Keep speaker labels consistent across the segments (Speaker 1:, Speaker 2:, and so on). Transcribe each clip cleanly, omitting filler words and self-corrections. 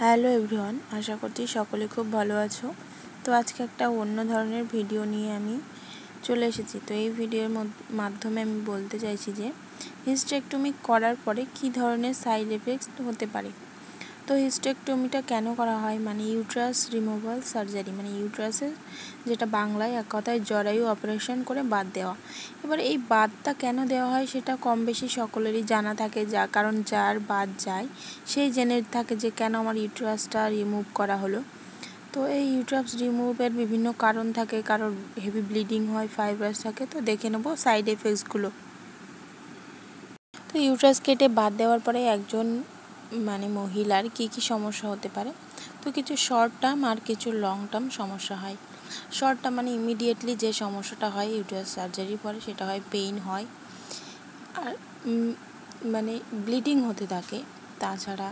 Speaker 1: Hello everyone, আশা করছি সকলে খুব ভালো আছো। তো আজকে একটা অন্য ধরনের ভিডিও নিয়ে আমি চলে এসেছি। তো এই ভিডিওর মাধ্যমে আমি বলতে চাইছি যে হিস্টেক্টমি করার পরে কী ধরনের সাইড এফেক্টস হতে পারে। তো হিস্টেক্টমিটা কেন করা হয়, মানে ইউট্রাস রিমুভাল সার্জারি, মানে ইউট্রাসের যেটা বাংলায় এক কথায় জরায়ু অপারেশন করে বাদ দেওয়া। এবার এই বাদটা কেন দেওয়া হয় সেটা কম বেশি সকলেরই জানা থাকে, কারণ যার বাদ যায় সেই জেনে থাকে যে কেন আমার ইউট্রাসটা রিমুভ করা হলো। তো এই ইউট্রাস রিমুভের বিভিন্ন কারণ থাকে, কারোর হেভি ব্লিডিং হয়, ফাইব্রাস থাকে। তো দেখে নেবো সাইড এফেক্টসগুলো। তো ইউট্রাস কেটে বাদ দেওয়ার পরে একজন মহিলার কী কী সমস্যা হতে পারে। তো কিছু শর্ট টার্ম আর কিছু লং টার্ম সমস্যা হয়। শর্ট টার্ম মানে ইমিডিয়েটলি যে সমস্যাটা হয় ইউট্রাস সার্জারির পরে, সেটা হয় পেইন হয় আর ব্লিডিং হতে থাকে। তাছাড়া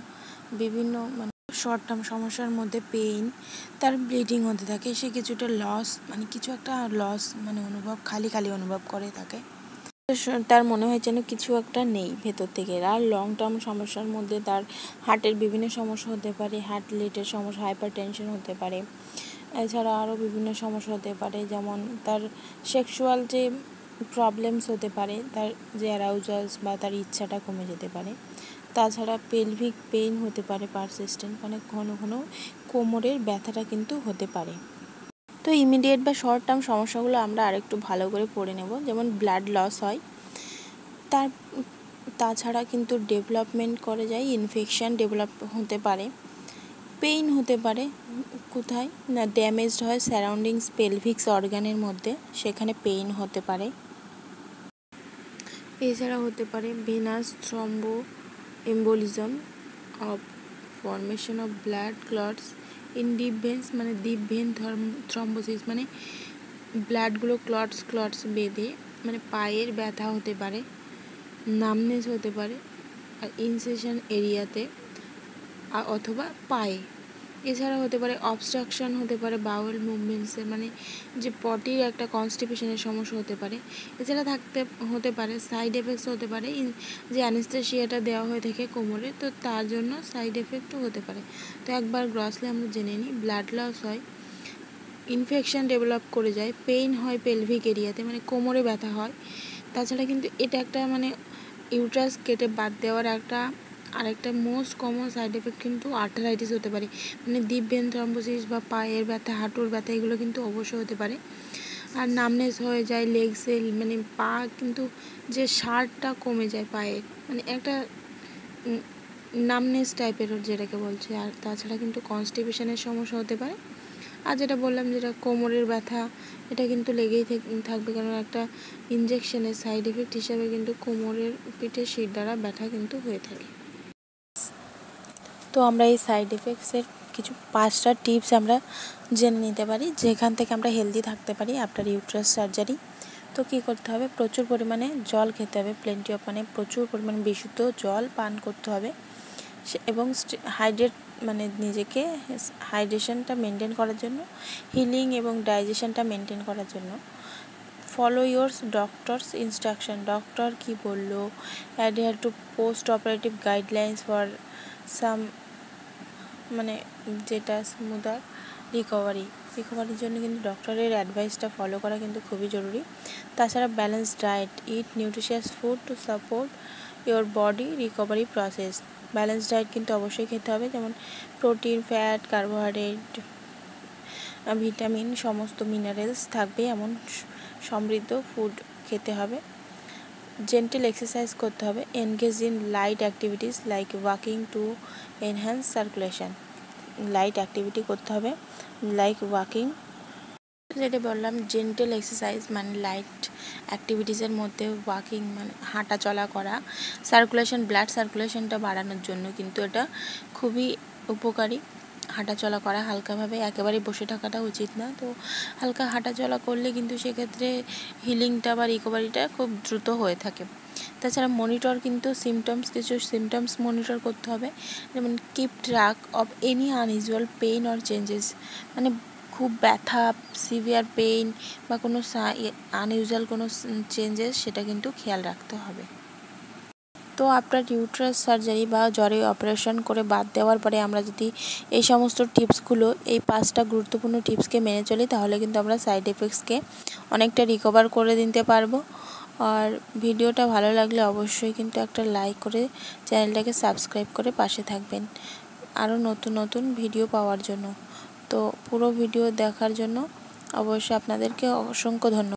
Speaker 1: বিভিন্ন শর্ট টার্ম সমস্যার মধ্যে পেইন, তার ব্লিডিং হতে থাকে, সে কিছুটা কিছু একটা লস অনুভব খালি অনুভব করে থাকে, তার মনে হয় যেন কিছু একটা নেই ভেতর থেকে। আর লং টার্ম সমস্যার মধ্যে তার হার্টের বিভিন্ন সমস্যা হতে পারে, হার্ট রিলেটেড সমস্যা, হাইপার টেনশন হতে পারে। এছাড়া আরও বিভিন্ন সমস্যা হতে পারে, যেমন তার সেক্সুয়াল যে প্রবলেমস হতে পারে, তার যে অ্যারাউজালস বা তার ইচ্ছাটা কমে যেতে পারে। তাছাড়া পেলভিক পেইন হতে পারে পারসিস্টেন্ট, ঘন ঘন কোমরের ব্যথাটা কিন্তু হতে পারে। তো ইমিডিয়েট বা শর্ট টার্ম সমস্যাগুলো আমরা আরেকটু ভালো করে পড়ে নেব। যেমন ব্লাড লস হয়, তাছাড়া কিন্তু ডেভেলপমেন্ট করে যায়, ইনফেকশান ডেভেলপ হতে পারে, পেইন হতে পারে কোথায় না ড্যামেজড হয় সারাউন্ডিংস পেলভিক্স অর্গানের মধ্যে, সেখানে পেইন হতে পারে। এছাড়া হতে পারে venous thromboembolism of formation of blood clots in deep veins, deep vein thrombosis, ব্লাডগুলো ক্লটস বেঁধে পায়ের ব্যথা হতে পারে, নামনেস হতে পারে আর ইনসেশন এরিয়াতে অথবা পায়ে। এছাড়া হতে পারে অবস্ট্রাকশন হতে পারে বাউল মুভমেন্টসের, যে পটির একটা কনস্টিপেশনের সমস্যা হতে পারে। এছাড়া হতে পারে সাইড এফেক্টস হতে পারে, যে অ্যানেস্থেশিয়াটা দেওয়া হয়ে থাকে কোমরে, তো তার জন্য সাইড এফেক্টও হতে পারে। তো একবার গ্রসলি আমরা জেনে নিই, ব্লাড লস হয়, ইনফেকশান ডেভেলপ করে যায়, পেইন হয় পেলভিক এরিয়াতে, কোমরে ব্যথা হয়। তাছাড়া কিন্তু এটা একটা ইউট্রাস কেটে বাদ দেওয়ার আরেকটা মোস্ট কমন সাইড এফেক্ট কিন্তু আর্থারাইটিস হতে পারে, ডিপ ভেন থ্রম্বোসিস বা পায়ের ব্যথা, হাঁটুর ব্যথা, এগুলো কিন্তু অবশ্যই হতে পারে। আর নামনেস হয়ে যায় লেগসে, পা কিন্তু যে সারটা কমে যায় পায়ের, একটা নামনেস টাইপের যেটাকে বলছে। আর তাছাড়া কিন্তু কনস্টিপেশনের সমস্যা হতে পারে। আর যেটা বললাম, যেটা কোমরের ব্যথা, এটা কিন্তু লেগেই থাকবে, কারণ একটা ইনজেকশনের সাইড এফেক্ট হিসাবে কিন্তু কোমরের পিঠে শির দ্বারা ব্যথা কিন্তু হয়ে থাকে। তো আমরা এই সাইড এফেক্টসের কিছু 5টা টিপস আমরা জেনে নিতে পারি, যেখান থেকে আমরা হেলদি থাকতে পারি আফটার ইউট্রাস সার্জারি। তো কী করতে হবে, প্রচুর পরিমাণে জল খেতে হবে, প্লেন্টি অফ প্রচুর পরিমাণে বিশুদ্ধ জল পান করতে হবে, এবং হাইড্রেট নিজেকে হাইড্রেশনটা মেনটেন করার জন্য, হিলিং এবং ডাইজেশনটা মেনটেন করার জন্য follow your doctor's instruction, doctor কী বললো, adhere to post operative guidelines for some যেটা স্মুদার রিকভারির জন্য কিন্তু ডক্টরের অ্যাডভাইসটা ফলো করা কিন্তু খুবই জরুরি। তাছাড়া balance diet, it nutritious food to support your body recovery process. Balance diet কিন্তু অবশ্যই খেতে হবে, যেমন প্রোটিন, ফ্যাট, কার্বোহাইড্রেট, ভিটামিন, সমস্ত মিনারেলস থাকবে এমন সমৃদ্ধ ফুড খেতে হবে। জেন্টেল এক্সারসাইজ করতে হবে, engage in light activities like walking to enhance circulation. Light activity করতে হবে লাইক ওয়াকিং, যেটা বললাম জেন্টেল এক্সারসাইজ লাইট অ্যাক্টিভিটিসের মধ্যে ওয়াকিং হাঁটা চলা করা, সার্কুলেশন, ব্লাড সার্কুলেশনটা বাড়ানোর জন্য কিন্তু এটা খুবই উপকারী। হাঁটা চলা করা হালকাভাবে, একেবারে বসে থাকাটা উচিত না। তো হালকা হাঁটা চলা করলে কিন্তু সেক্ষেত্রে হিলিংটা বা রিকভারিটা খুব দ্রুত হয়ে থাকে। তাছাড়া মনিটর কিন্তু কিছু সিমটমস মনিটর করতে হবে, যেমন keep track of any unusual pain or changes, খুব ব্যথা, সিভিয়ার পেইন বা কোনো আনইউজুয়াল কোনো চেঞ্জেস, সেটা কিন্তু খেয়াল রাখতে হবে। তো আফটার ইউট্রাস সার্জারি বা জ্বরে অপারেশন করে বাদ দেওয়ার পরে আমরা যদি এই সমস্ত টিপসগুলো, এই 5টা গুরুত্বপূর্ণ টিপসকে মেনে চলি, তাহলে কিন্তু আমরা সাইড এফেক্টসকে অনেকটা রিকভার করে দিতে পারবো। আর ভিডিওটা ভালো লাগলে অবশ্যই কিন্তু একটা লাইক করে চ্যানেলটাকে সাবস্ক্রাইব করে পাশে থাকবেন আরও নতুন নতুন ভিডিও পাওয়ার জন্য। তো পুরো ভিডিও দেখার জন্য অবশ্যই আপনাদেরকে অসংখ্য ধন্যবাদ।